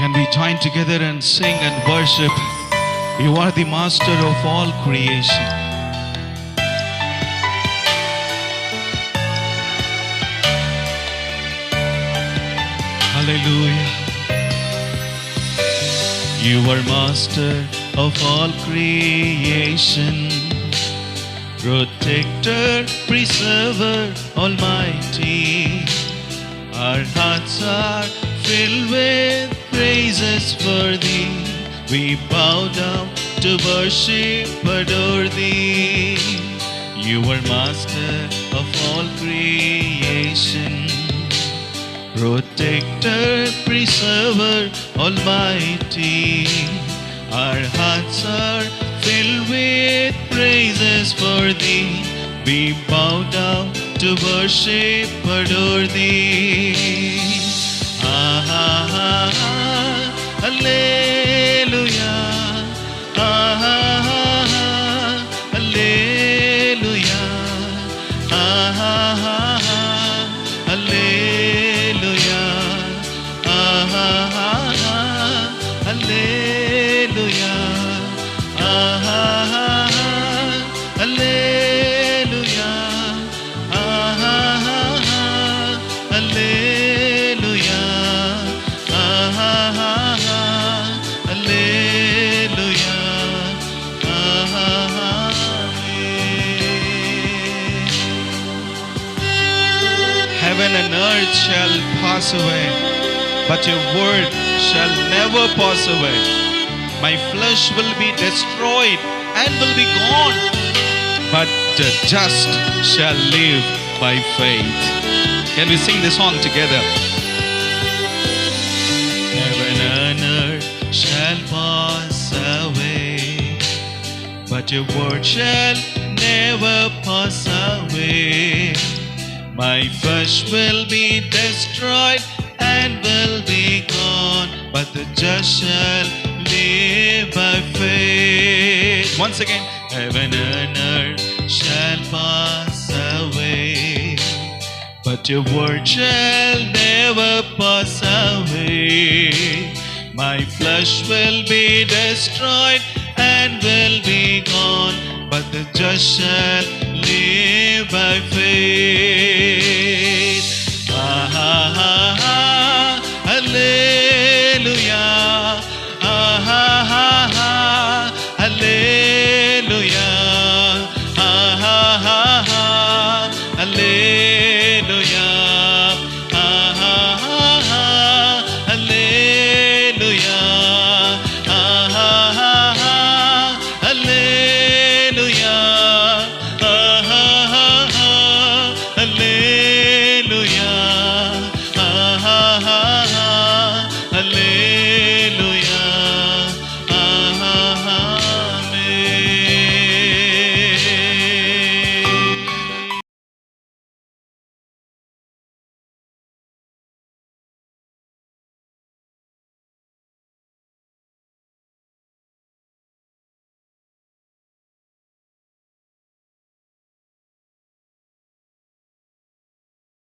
Can we join together and sing and worship? You are the master of all creation. Hallelujah. You are master of all creation, protector, preserver, almighty. Our hearts are filled with praises for thee. We bow down to worship, adore thee. You are master of all creation, protector, preserver, almighty. Our hearts are filled with praises for thee. We bow down to worship, adore thee. Ah, ah, ah, ah, hallelujah. Ah, ah, ah, ah, hallelujah. Ah, ah, ah, ah, hallelujah. Ah, ah, ah, ah, hallelujah. Ah, ah, ah, ah, hallelujah. Ah, ah, ah, ah, hallelujah. Ah, ah, ah, ah, hallelujah. Ah, ah, ah, heaven and earth shall pass away, but your word shall never pass away. My flesh will be destroyed and will be gone, but the just shall live by faith. Can we sing this song together? Heaven and earth shall pass away, but your word shall never pass away. My flesh will be destroyed and will be gone, but the just shall live by faith. Once again, heaven and earth shall pass away, but your word shall never pass away. My flesh will be destroyed and will be gone, but the just shall live by faith.